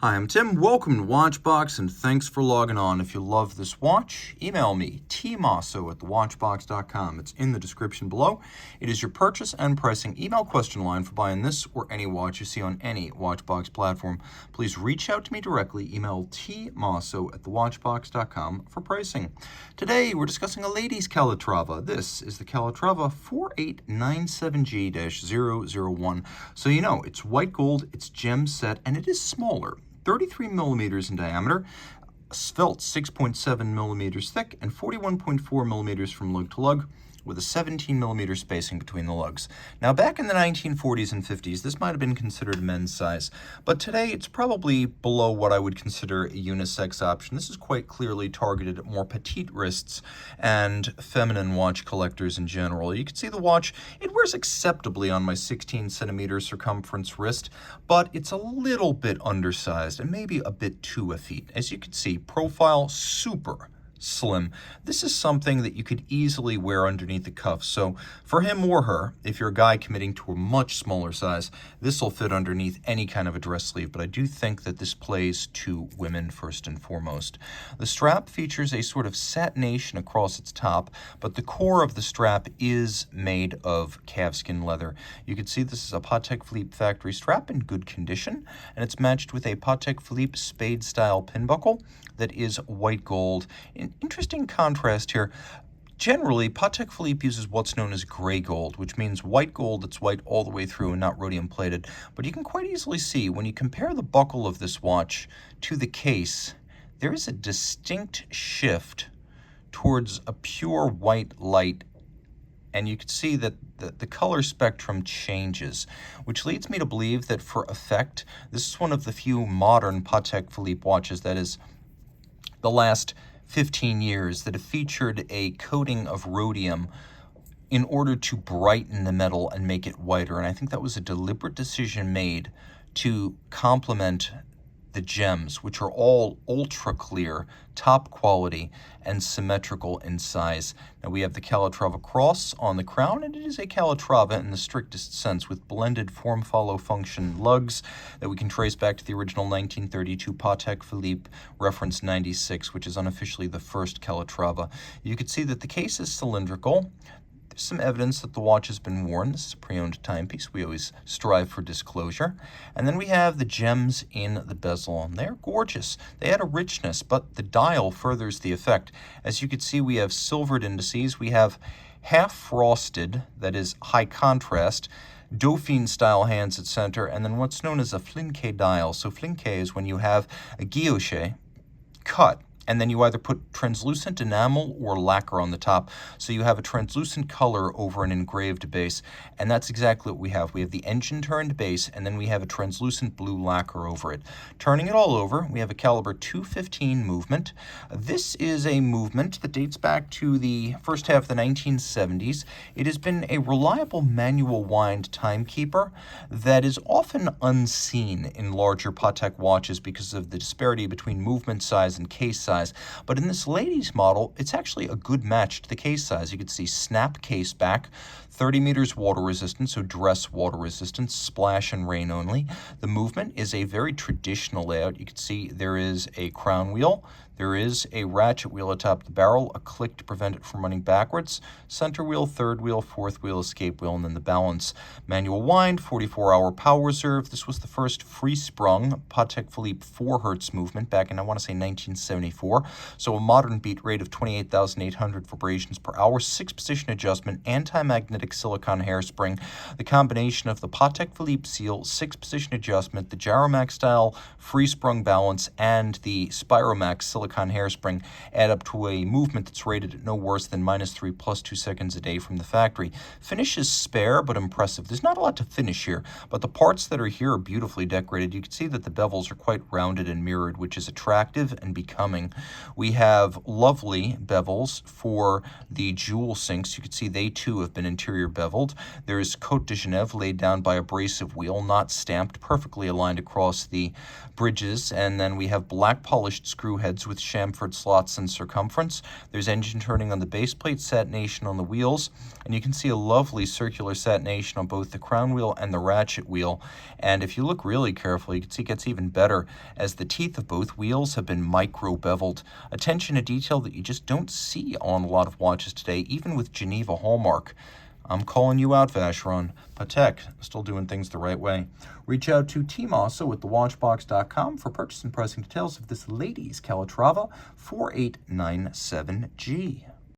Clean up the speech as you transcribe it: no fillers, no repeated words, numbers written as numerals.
Hi, I'm Tim. Welcome to Watchbox, and thanks for logging on. If you love this watch, email me, tmosso@thewatchbox.com. It's in the description below. It is your purchase and pricing email question line for buying this or any watch you see on any Watchbox platform. Please reach out to me directly. Email tmosso@thewatchbox.com for pricing. Today, we're discussing a ladies' Calatrava. This is the Calatrava 4897G-001. So you know, it's white gold, it's gem set, and it is smaller. 33 millimeters in diameter, svelte 6.7 millimeters thick, and 41.4 millimeters from lug to lug, with a 17 millimeter spacing between the lugs. Now, back in the 1940s and 50s, this might have been considered men's size, but today it's probably below what I would consider a unisex option. This is quite clearly targeted at more petite wrists and feminine watch collectors in general. You can see the watch, it wears acceptably on my 16 centimeter circumference wrist, but it's a little bit undersized and maybe a bit too effete. As you can see, profile super slim. This is something that you could easily wear underneath the cuff. So for him or her, if you're a guy committing to a much smaller size, this will fit underneath any kind of a dress sleeve. But I do think that this plays to women first and foremost. The strap features a sort of satination across its top, but the core of the strap is made of calfskin leather. You can see this is a Patek Philippe factory strap in good condition, and it's matched with a Patek Philippe spade style pin buckle that is white gold. An interesting contrast here. Generally, Patek Philippe uses what's known as gray gold, which means white gold that's white all the way through and not rhodium plated. But you can quite easily see when you compare the buckle of this watch to the case, there is a distinct shift towards a pure white light, and you can see that the color spectrum changes, which leads me to believe that for effect, this is one of the few modern Patek Philippe watches that is the last 15 years that have featured a coating of rhodium in order to brighten the metal and make it whiter. And I think that was a deliberate decision made to complement the gems, which are all ultra clear, top quality, and symmetrical in size. Now we have the Calatrava cross on the crown, and it is a Calatrava in the strictest sense, with blended form-follow-function lugs that we can trace back to the original 1932 Patek Philippe reference 96, which is unofficially the first Calatrava. You can see that the case is cylindrical. There's some evidence that the watch has been worn. This is a pre-owned timepiece. We always strive for disclosure. And then we have the gems in the bezel, and they're gorgeous. They add a richness, but the dial furthers the effect. As you can see, we have silvered indices. We have half frosted, that is high contrast, Dauphine-style hands at center, and then what's known as a flinke dial. So flinke is when you have a guilloché cut, and then you either put translucent enamel or lacquer on the top. So you have a translucent color over an engraved base, and that's exactly what we have. We have the engine-turned base, and then we have a translucent blue lacquer over it. Turning it all over, we have a caliber 215 movement. This is a movement that dates back to the first half of the 1970s. It has been a reliable manual wind timekeeper that is often unseen in larger Patek watches because of the disparity between movement size and case size. But in this ladies model, it's actually a good match to the case size. You can see snap case back, 30 meters water resistant, so dress water resistant, splash and rain only. The movement is a very traditional layout. You can see there is a crown wheel. There is a ratchet wheel atop the barrel, a click to prevent it from running backwards, center wheel, third wheel, fourth wheel, escape wheel, and then the balance. Manual wind, 44-hour power reserve. This was the first free-sprung Patek Philippe 4 Hertz movement back in, I want to say, 1974. So a modern beat rate of 28,800 vibrations per hour, 6-position adjustment, anti-magnetic silicone hairspring. The combination of the Patek Philippe seal, 6-position adjustment, the Gyromax-style free-sprung balance, and the Spiromax silicone hairspring add up to a movement that's rated at no worse than -3 + 2 seconds a day from the factory. Finish is spare but impressive. There's not a lot to finish here, but the parts that are here are beautifully decorated. You can see that the bevels are quite rounded and mirrored, which is attractive and becoming everything. We have lovely bevels for the jewel sinks. You can see they too have been interior beveled. There's Côte de Genève laid down by abrasive wheel, not stamped, perfectly aligned across the bridges. And then we have black polished screw heads with chamfered slots and circumference. There's engine turning on the base plate, satination on the wheels, and you can see a lovely circular satination on both the crown wheel and the ratchet wheel. And if you look really carefully, you can see it gets even better as the teeth of both wheels have been micro beveled. Attention to detail that you just don't see on a lot of watches today, even with Geneva hallmark. I'm calling you out, Vacheron. Patek, still doing things the right way. Reach out to Team Mosso at thewatchbox.com for purchase and pricing details of this ladies Calatrava 4897G.